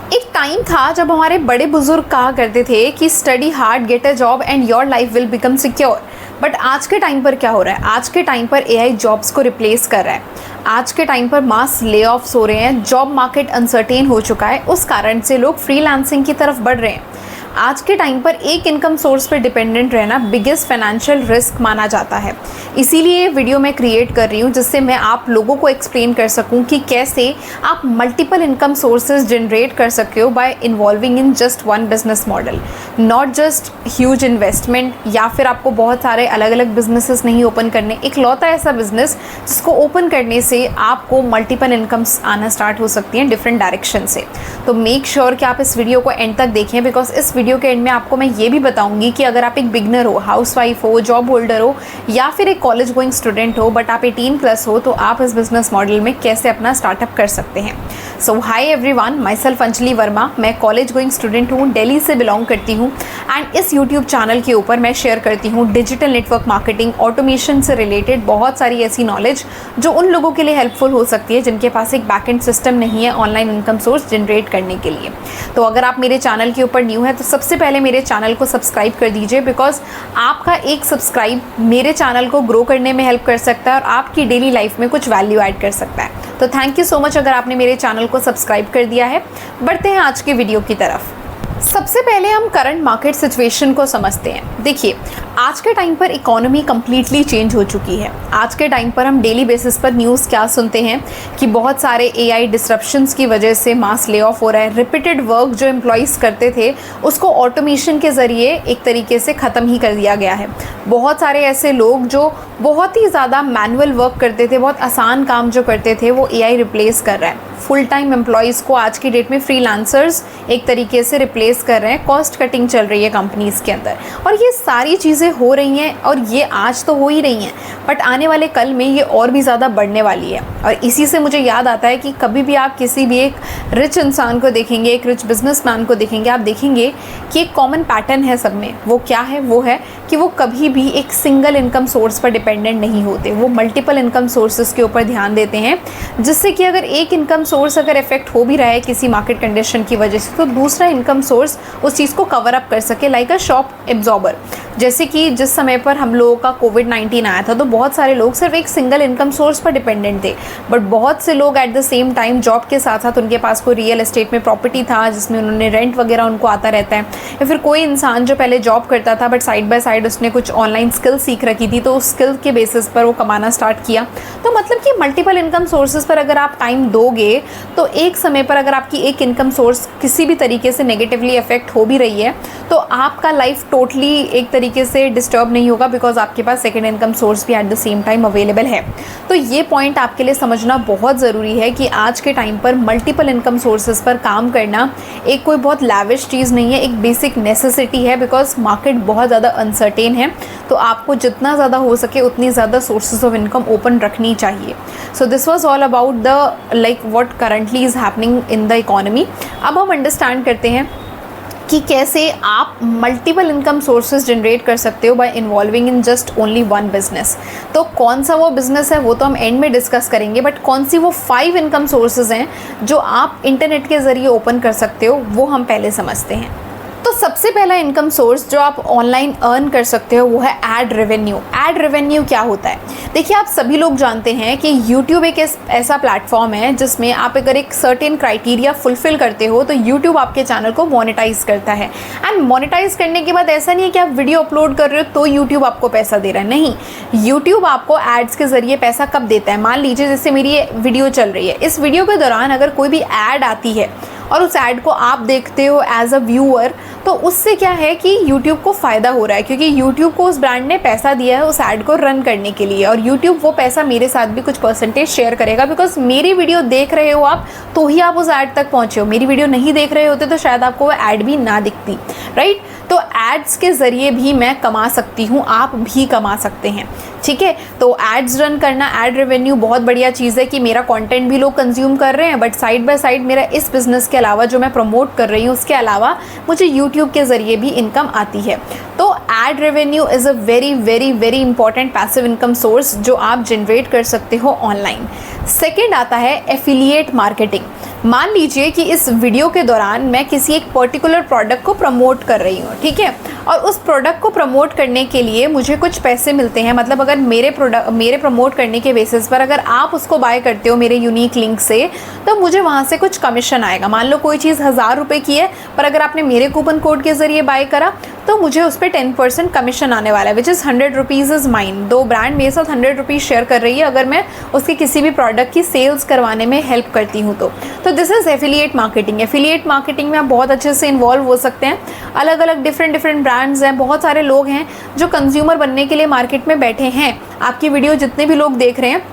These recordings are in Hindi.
एक टाइम था जब हमारे बड़े बुजुर्ग कहा करते थे कि study hard, get a job and your life will become secure. But आज के टाइम पर क्या हो रहा है? आज के टाइम पर एआई जॉब्स को रिप्लेस कर रहा है। आज के टाइम पर मास ले ऑफ्स हो रहे हैं, जॉब मार्केट अनसर्टेन हो चुका है, उस कारण से लोग फ्रीलांसिंग की तरफ बढ़ रहे हैं। आज के टाइम पर एक इनकम सोर्स पर डिपेंडेंट रहना बिगेस्ट फाइनेंशियल रिस्क माना जाता है। इसीलिए ये वीडियो मैं क्रिएट कर रही हूँ जिससे मैं आप लोगों को एक्सप्लेन कर सकूँ कि कैसे आप मल्टीपल इनकम सोर्सेज जनरेट कर सकते हो bye involving in just one business model, not just huge investment या फिर आपको बहुत सारे अलग अलग बिजनेसेस नहीं ओपन करने। एक लौता ऐसा बिजनेस जिसको ओपन करने से आपको मल्टीपल इनकम्स आना स्टार्ट हो सकती हैं डिफरेंट डायरेक्शन से। तो मेक श्योर कि आप इस वीडियो को एंड तक देखें, बिकॉज इस वीडियो के एंड में आपको मैं ये भी बताऊंगी कि अगर आप एक बिगनर हो, हाउसवाइफ हो, जॉब होल्डर हो या फिर एक कॉलेज गोइंग स्टूडेंट हो बट आप 18+ हो, तो आप इस बिजनेस मॉडल में कैसे अपना स्टार्टअप कर सकते हैं। So hi everyone, myself Anjali Verma. मैं कॉलेज गोइंग स्टूडेंट हूँ, दिल्ली से बिलोंग करती हूँ एंड इस यूट्यूब चैनल के ऊपर मैं शेयर करती हूँ डिजिटल नेटवर्क मार्केटिंग, ऑटोमेशन से रिलेटेड बहुत सारी ऐसी नॉलेज जो उन लोगों के लिए हेल्पफुल हो सकती है जिनके पास एक बैकएंड सिस्टम नहीं है ऑनलाइन इनकम सोर्स जनरेट करने के लिए। तो अगर आप मेरे चैनल के ऊपर न्यू है तो सबसे पहले मेरे चैनल को सब्सक्राइब कर दीजिए, बिकॉज आपका एक सब्सक्राइब मेरे चैनल को ग्रो करने में हेल्प कर सकता है और आपकी डेली लाइफ में कुछ वैल्यू ऐड कर सकता है। तो थैंक यू सो मच अगर आपने मेरे चैनल को सब्सक्राइब कर दिया है। बढ़ते हैं आज के वीडियो की तरफ। सबसे पहले हम करंट मार्केट सिचुएशन को समझते हैं। देखिए, आज के टाइम पर इकोनॉमी कंप्लीटली चेंज हो चुकी है। आज के टाइम पर हम डेली बेसिस पर न्यूज़ क्या सुनते हैं कि बहुत सारे एआई डिसरप्शंस की वजह से मास ले ऑफ हो रहा है। रिपीटेड वर्क जो एम्प्लॉयज़ करते थे उसको ऑटोमेशन के ज़रिए एक तरीके से ख़त्म ही कर दिया गया है। बहुत सारे ऐसे लोग जो बहुत ही ज़्यादा मैनुअल वर्क करते थे, बहुत आसान काम जो करते थे, वो एआई रिप्लेस कर रहा है। फुल टाइम एम्प्लॉयज़ को आज की डेट में फ्रीलांसर्स एक तरीके से रिप्लेस कर रहे हैं। कॉस्ट कटिंग चल रही है कंपनीज़ के अंदर और ये सारी चीज़ें हो रही हैं और ये आज तो हो ही रही हैं, बट आने वाले कल में ये और भी ज़्यादा बढ़ने वाली है। और इसी से मुझे याद आता है कि कभी भी आप किसी भी एक रिच इंसान को देखेंगे, एक रिच बिजनेसमैन को देखेंगे, आप देखेंगे कि एक कॉमन पैटर्न है सब में। वो क्या है? वो है कि वो कभी भी एक सिंगल इनकम सोर्स पर डिपेंडेंट नहीं होते। वो मल्टीपल इनकम सोर्सेज के ऊपर ध्यान देते हैं, जिससे कि अगर एक इनकम सोर्स अगर इफेक्ट हो भी रहा है किसी मार्केट कंडीशन की वजह से, तो दूसरा इनकम सोर्स उस चीज़ को कवर अप कर सके, लाइक अ शॉक एब्जॉर्बर। जैसे कि जिस समय पर हम लोगों का कोविड-19 आया था तो बहुत सारे लोग सिर्फ एक सिंगल इनकम सोर्स पर डिपेंडेंट थे, बट बहुत से लोग at the same time job के साथ साथ उनके पास कोई रियल एस्टेट में प्रॉपर्टी था जिसमें उन्होंने रेंट वगैरह उनको आता रहता है, या फिर कोई इंसान जो पहले जॉब करता था बट साइड बाय साइड उसने कुछ ऑनलाइन स्किल सीख रखी थी तो उस स्किल के बेसिस पर वो कमाना स्टार्ट किया। तो मतलब कि मल्टीपल इनकम सोर्सेज पर अगर आप टाइम दोगे तो एक समय पर अगर आपकी एक इनकम सोर्स किसी भी तरीके से नेगेटिवली अफेक्ट हो भी रही है तो आपका लाइफ टोटली एक तरीके से डिस्टर्ब नहीं होगा, बिकॉज आपके पास सेकेंड इनकम सोर्स भी at the same time available है। तो ये पॉइंट आपके लिए समझना बहुत ज़रूरी है कि आज के टाइम पर मल्टीपल इनकम सोर्सेज पर काम करना एक कोई बहुत लैविश चीज़ नहीं है, एक बेसिक नेसेसिटी है, बिकॉज मार्केट बहुत ज़्यादा अनसर्टेन है। तो आपको जितना ज़्यादा हो सके उतनी ज़्यादा सोर्सेज ऑफ इनकम ओपन रखनी चाहिए। So this was all about the like what currently is happening in the economy. अब हम अंडरस्टैंड करते हैं कि कैसे आप मल्टीपल इनकम सोर्सेज जनरेट कर सकते हो bye involving in just only one business. तो कौन सा वो बिजनेस है वो तो हम एंड में डिस्कस करेंगे, बट कौन सी वो 5 इनकम सोर्सेज हैं जो आप इंटरनेट के ज़रिए ओपन कर सकते हो वो हम पहले समझते हैं। तो सबसे पहला इनकम सोर्स जो आप ऑनलाइन अर्न कर सकते हो वो है एड रेवेन्यू। एड रेवेन्यू क्या होता है? देखिए, आप सभी लोग जानते हैं कि YouTube एक ऐसा प्लेटफॉर्म है जिसमें आप अगर एक सर्टेन क्राइटेरिया फुलफिल करते हो तो YouTube आपके चैनल को मोनेटाइज करता है। एंड मोनेटाइज करने के बाद ऐसा नहीं है कि आप वीडियो अपलोड कर रहे हो तो YouTube आपको पैसा दे रहा है, नहीं। YouTube आपको एड्स के ज़रिए पैसा कब देता है? मान लीजिए जैसे मेरी ये वीडियो चल रही है, इस वीडियो के दौरान अगर कोई भी ऐड आती है और उस ऐड को आप देखते हो एज अ व्यूअर, तो उससे क्या है कि YouTube को फ़ायदा हो रहा है, क्योंकि YouTube को उस ब्रांड ने पैसा दिया है उस ऐड को रन करने के लिए, और YouTube वो पैसा मेरे साथ भी कुछ परसेंटेज शेयर करेगा, बिकॉज मेरी वीडियो देख रहे हो आप तो ही आप उस ऐड तक पहुँचे हो। मेरी वीडियो नहीं देख रहे होते तो शायद आपको वो ऐड भी ना दिखती, राइट। तो एड्स के ज़रिए भी मैं कमा सकती हूँ, आप भी कमा सकते हैं, ठीक है। तो एड्स रन करना, एड रेवेन्यू बहुत बढ़िया चीज़ है कि मेरा कंटेंट भी लोग कंज्यूम कर रहे हैं, बट साइड बाय साइड मेरा इस बिज़नेस के अलावा जो मैं प्रमोट कर रही हूँ उसके अलावा मुझे यूट्यूब के ज़रिए भी इनकम आती है। तो ad revenue is a very very very important passive income source जो आप जनरेट कर सकते हो ऑनलाइन। सेकेंड आता है एफिलिएट मार्केटिंग। मान लीजिए कि इस वीडियो के दौरान मैं किसी एक पर्टिकुलर प्रोडक्ट को प्रमोट कर रही हूँ, ठीक है, और उस प्रोडक्ट को प्रमोट करने के लिए मुझे कुछ पैसे मिलते हैं। मतलब अगर मेरे प्रमोट करने के बेसिस पर अगर आप उसको बाय करते हो मेरे यूनिक लिंक से, तो मुझे वहाँ से कुछ कमीशन आएगा। मान लो कोई चीज़ 1000 रुपये की है, पर अगर आपने मेरे कूपन कोड के ज़रिए बाय करा तो मुझे उस पर 10% कमीशन आने वाला है, which is 100 rupees is mine. दो ब्रांड मेरे साथ 100 रुपीज़ शेयर कर रही है अगर मैं उसके किसी भी प्रोडक्ट की सेल्स करवाने में हेल्प करती हूँ तो this is affiliate marketing. Affiliate marketing में आप बहुत अच्छे से इन्वॉल्व हो सकते हैं। अलग अलग डिफरेंट ब्रांड्स हैं, बहुत सारे लोग हैं जो कंज्यूमर बनने के लिए मार्केट में बैठे हैं। आपकी वीडियो जितने भी लोग देख रहे हैं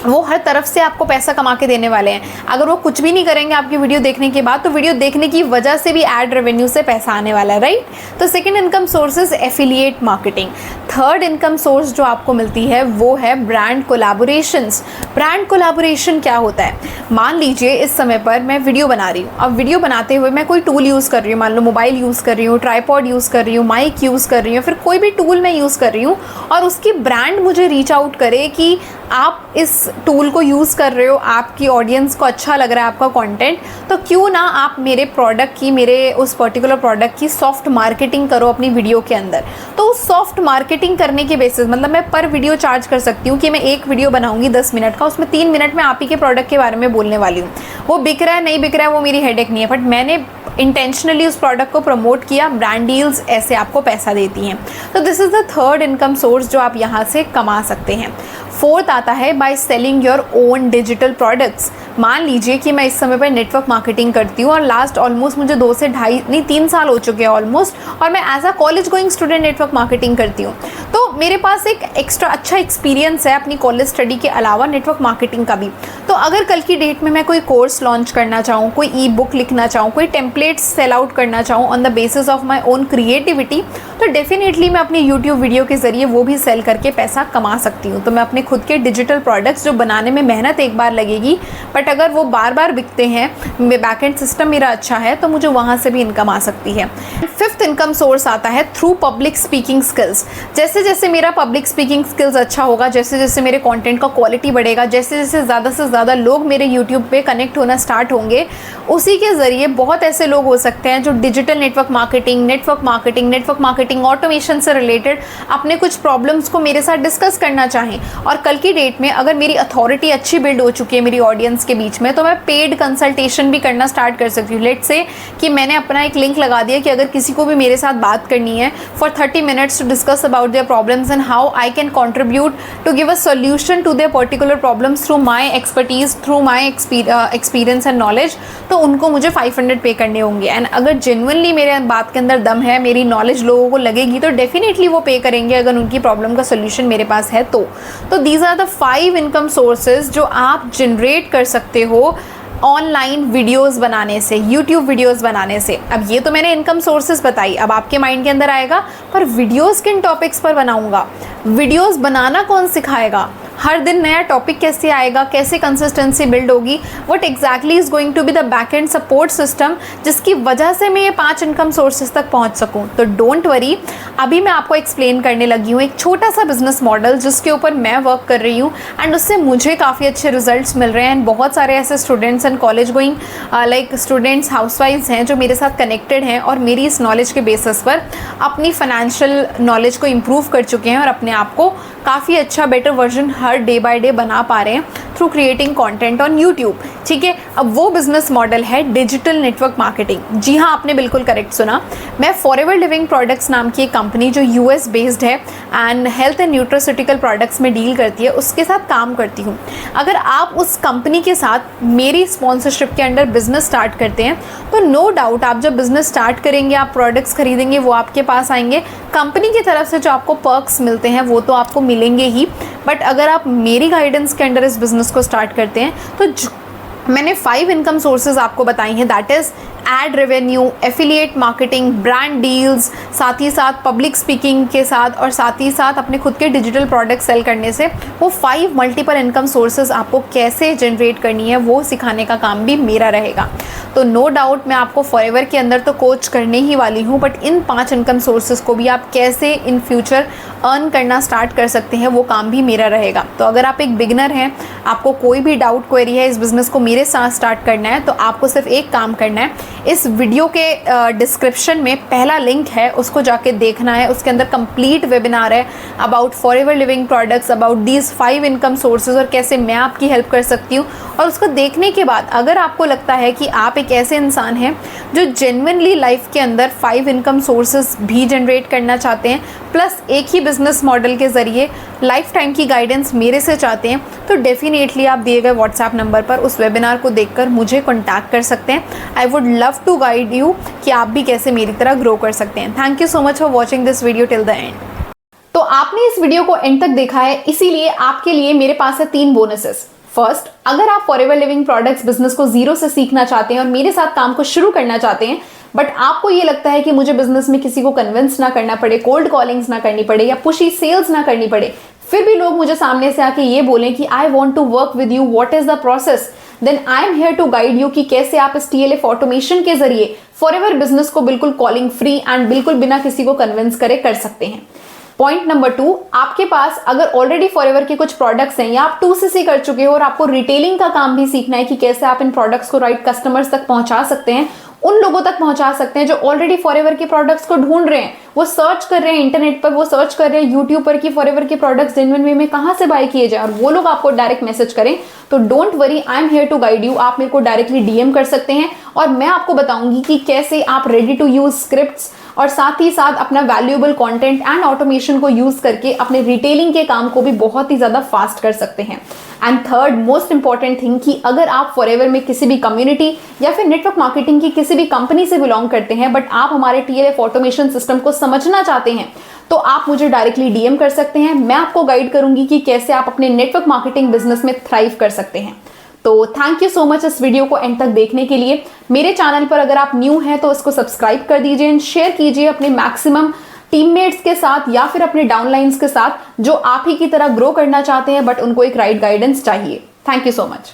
वो हर तरफ से आपको पैसा कमा के देने वाले हैं। अगर वो कुछ भी नहीं करेंगे आपकी वीडियो देखने के बाद, तो वीडियो देखने की वजह से भी एड रेवेन्यू से पैसा आने वाला है, राइट। तो second income source is affiliate marketing. Third income source जो आपको मिलती है वो है ब्रांड कोलैबोरेशंस। ब्रांड कोलैबोरेशन क्या होता है? मान लीजिए इस समय पर मैं वीडियो बना रही हूँ। अब वीडियो बनाते हुए मैं कोई टूल यूज़ कर रही हूँ, मान लो मोबाइल यूज़ कर रही हूँ, ट्राईपॉड यूज़ कर रही हूँ, माइक यूज़ कर रही हूँ, फिर कोई भी टूल मैं यूज़ कर रही हूँ और उसकी ब्रांड मुझे रीच आउट करे कि आप इस टूल को यूज़ कर रहे हो, आपकी ऑडियंस को अच्छा लग रहा है आपका कंटेंट, तो क्यों ना आप मेरे प्रोडक्ट की, मेरे उस पर्टिकुलर प्रोडक्ट की सॉफ्ट मार्केटिंग करो अपनी वीडियो के अंदर। तो उस सॉफ्ट मार्केटिंग करने के बेसिस, मतलब मैं पर वीडियो चार्ज कर सकती हूँ कि मैं एक वीडियो बनाऊंगी 10 मिनट का, उसमें 3 मिनट में आप ही के प्रोडक्ट के बारे में बोलने वाली हूँ। वो बिक रहा है नहीं बिक रहा है वो मेरी हेडेक नहीं है, बट मैंने इंटेंशनली उस प्रोडक्ट को प्रमोट किया। ब्रांड डील्स ऐसे आपको पैसा देती हैं। तो this is the third income source जो आप यहाँ से कमा सकते हैं। फोर्थ आता है by selling your own digital products. मान लीजिए कि मैं इस समय पर नेटवर्क मार्केटिंग करती हूँ और लास्ट ऑलमोस्ट मुझे 2 से 3 साल हो चुके हैं ऑलमोस्ट, और मैं as a college going student network marketing करती हूँ। तो मेरे पास एक एक्स्ट्रा अच्छा एक्सपीरियंस है अपनी कॉलेज स्टडी के अलावा नेटवर्क मार्केटिंग का भी। तो अगर कल की डेट में मैं कोई कोर्स लॉन्च करना चाहूँ, कोई ई बुक लिखना चाहूँ, कोई टेम्पलेट्स सेल आउट करना चाहूँ on the basis of my own creativity, तो डेफिनेटली मैं अपनी यूट्यूब वीडियो के ज़रिए वो भी सेल करके पैसा कमा सकती हूँ। तो मैं अपने खुद के डिजिटल प्रोडक्ट्स जो बनाने में मेहनत एक बार लगेगी, बट अगर वो बार बार बिकते हैं, बैकएंड सिस्टम मेरा अच्छा है, तो मुझे वहाँ से भी इनकम आ सकती है। फिफ्थ इनकम सोर्स आता है थ्रू पब्लिक स्पीकिंग स्किल्स। जैसे जैसे मेरा पब्लिक स्पीकिंग स्किल्स अच्छा होगा, जैसे जैसे मेरे कंटेंट का क्वालिटी बढ़ेगा, जैसे जैसे ज़्यादा से ज़्यादा लोग मेरे यूट्यूब पे कनेक्ट होना स्टार्ट होंगे, उसी के ज़रिए बहुत ऐसे लोग हो सकते हैं जो डिजिटल नेटवर्क मार्केटिंग ऑटोमेशन से रिलेटेड अपने कुछ प्रॉब्लम्स को मेरे साथ डिस्कस करना चाहें। और कल की डेट में अगर मेरी अथॉरिटी अच्छी बिल्ड हो चुकी है मेरी ऑडियंस के बीच में, तो मैं पेड कंसल्टेशन भी करना स्टार्ट कर सकती हूँ। लेट्स से कि मैंने अपना एक लिंक लगा दिया कि अगर किसी को भी मेरे साथ बात करनी है for 30 minutes to discuss about their problems and how I can contribute to give a solution to their particular problems through my expertise, through my experience and knowledge, तो उनको मुझे 500 पे करने होंगे। एंड अगर जेन्युइनली मेरे बात के अंदर दम है, मेरी नॉलेज लोगों को लगेगी, तो डेफिनेटली वो पे करेंगे अगर उनकी प्रॉब्लम का सोल्यूशन मेरे पास है। तो these are the 5 income sources जो आप जनरेट कर सकते हो ऑनलाइन वीडियोस बनाने से, यूट्यूब वीडियोस बनाने से। अब ये तो मैंने इनकम सोर्सेज बताई, अब आपके माइंड के अंदर आएगा पर वीडियोस किन टॉपिक्स पर बनाऊंगा, वीडियोस बनाना कौन सिखाएगा, हर दिन नया टॉपिक कैसे आएगा, कैसे कंसिस्टेंसी बिल्ड होगी, what exactly is going to be the back end support system जिसकी वजह से मैं ये 5 इनकम सोर्सेज तक पहुंच सकूं। तो डोंट वरी, अभी मैं आपको एक्सप्लेन करने लगी हूँ एक छोटा सा बिजनेस मॉडल जिसके ऊपर मैं वर्क कर रही हूँ एंड उससे मुझे काफ़ी अच्छे रिजल्ट्स मिल रहे हैं। एंड बहुत सारे ऐसे students and college going like students, हाउसवाइफ्स हैं जो मेरे साथ कनेक्टेड हैं और मेरी इस नॉलेज के बेसिस पर अपनी फाइनेंशियल नॉलेज को इम्प्रूव कर चुके हैं और अपने आप को काफ़ी अच्छा better version her day by day बना पा रहे हैं through creating content on YouTube. ठीक है, अब वो बिजनेस मॉडल है डिजिटल नेटवर्क मार्केटिंग। जी हाँ, आपने बिल्कुल करेक्ट सुना। मैं फॉरएवर लिविंग प्रोडक्ट्स नाम की एक कंपनी जो यूएस बेस्ड है and health and nutraceutical products में डील करती है, उसके साथ काम करती हूँ। अगर आप उस कंपनी के साथ मेरी स्पॉन्सरशिप के अंडर बिजनेस स्टार्ट करते हैं, तो नो डाउट आप जब बिजनेस स्टार्ट करेंगे, आप प्रोडक्ट्स खरीदेंगे, वो आपके पास आएंगे। कंपनी की तरफ से जो आपको पर्क्स मिलते हैं वो तो आपको मिलेंगे ही, बट अगर आप मेरी गाइडेंस के अंडर इस बिजनेस को स्टार्ट करते हैं, तो मैंने 5 इनकम सोर्सेज आपको बताई हैं, that is ad revenue, affiliate marketing, brand deals, साथ ही साथ पब्लिक स्पीकिंग के साथ और साथ ही साथ अपने खुद के डिजिटल प्रोडक्ट सेल करने से वो 5 मल्टीपल इनकम सोर्सेज आपको कैसे जनरेट करनी है वो सिखाने का काम भी मेरा रहेगा। तो नो डाउट मैं आपको फॉरएवर के अंदर तो कोच करने ही वाली हूँ, बट इन 5 इनकम सोर्सेज को भी आप कैसे इन फ्यूचर अर्न करना स्टार्ट कर सकते हैं, वो काम भी मेरा रहेगा। तो अगर आप एक बिगनर हैं, आपको कोई भी डाउट क्वेरी है, इस बिज़नेस को मेरे साथ स्टार्ट करना है, तो आपको सिर्फ एक काम करना है, इस वीडियो के डिस्क्रिप्शन में पहला लिंक है, उसको जाके देखना है। उसके अंदर कंप्लीट वेबिनार है about forever living products, about these 5 income sources और कैसे मैं आपकी हेल्प कर सकती हूँ। और उसको देखने के बाद अगर आपको लगता है कि आप एक ऐसे इंसान हैं जो जेन्युइनली लाइफ के अंदर 5 इनकम सोर्सेज भी जनरेट करना चाहते हैं, प्लस एक ही बिजनेस मॉडल के ज़रिए लाइफ टाइम की गाइडेंस मेरे से चाहते हैं, तो डेफिनेटली आप दिए गए व्हाट्सएप नंबर पर उस वेबिनार को देखकर मुझे कॉन्टैक्ट कर सकते हैं। I would love to guide you कि आप भी कैसे मेरी तरह ग्रो कर सकते हैं। Thank you so much for watching this video till the end. तो आपने इस वीडियो को एंड तक देखा है, इसीलिए आपके लिए मेरे पास है 3 बोनसेस। फर्स्ट, अगर आप फॉरएवर लिविंग प्रोडक्ट्स बिजनेस को जीरो से सीखना चाहते हैं और मेरे साथ काम को शुरू करना चाहते हैं, बट आपको ये लगता है कि मुझे बिजनेस में किसी को कन्विंस ना करना पड़े, कोल्ड कॉलिंग्स ना करनी पड़े या पुशी सेल्स ना करनी पड़े, फिर भी लोग मुझे सामने से आके ये बोलें कि I want to work with you, what is the process, then I am here to guide you कि कैसे आप इस TLF ऑटोमेशन के जरिए फॉरएवर बिजनेस को बिल्कुल कॉलिंग फ्री एंड बिल्कुल बिना किसी को कन्विंस करे कर सकते हैं। पॉइंट नंबर 2, आपके पास अगर ऑलरेडी फॉरएवर के कुछ प्रोडक्ट्स हैं या आप 2CC कर चुके हो और आपको रिटेलिंग का काम भी सीखना है कि कैसे आप इन प्रोडक्ट्स को राइट कस्टमर्स तक पहुंचा सकते हैं, उन लोगों तक पहुंचा सकते हैं जो ऑलरेडी फॉरएवर के प्रोडक्ट्स को ढूंढ रहे हैं, वो सर्च कर रहे हैं इंटरनेट पर, वो सर्च कर रहे हैं यूट्यूब पर कि फॉरएवर के प्रोडक्ट्स जेन्युइन वे में कहां से बाय किए जाए, और वो लोग आपको डायरेक्ट मैसेज करें, तो don't worry, I am here to guide you. आप मेरे को डायरेक्टली DM कर सकते हैं और मैं आपको बताऊंगी कि कैसे आप रेडी टू यूज स्क्रिप्ट्स और साथ ही साथ अपना वैल्यूएबल कंटेंट एंड ऑटोमेशन को यूज करके अपने रिटेलिंग के काम को भी बहुत ही ज्यादा फास्ट कर सकते हैं। And third most important thing कि अगर आप फॉरएवर में किसी भी कम्युनिटी या फिर नेटवर्क मार्केटिंग की किसी भी कंपनी से बिलोंग करते हैं, बट आप हमारे TLF ऑटोमेशन सिस्टम को समझना चाहते हैं, तो आप मुझे डायरेक्टली DM कर सकते हैं। मैं आपको गाइड करूंगी कि कैसे आप अपने नेटवर्क मार्केटिंग बिजनेस में थ्राइव कर सकते हैं। तो थैंक यू सो मच इस वीडियो को एंड तक देखने के लिए। मेरे चैनल पर अगर आप न्यू हैं तो इसको सब्सक्राइब कर दीजिए एंड शेयर कीजिए अपने मैक्सिमम टीममेट्स के साथ या फिर अपने डाउनलाइंस के साथ जो आप ही की तरह ग्रो करना चाहते हैं बट उनको एक राइट गाइडेंस चाहिए। Thank you so much.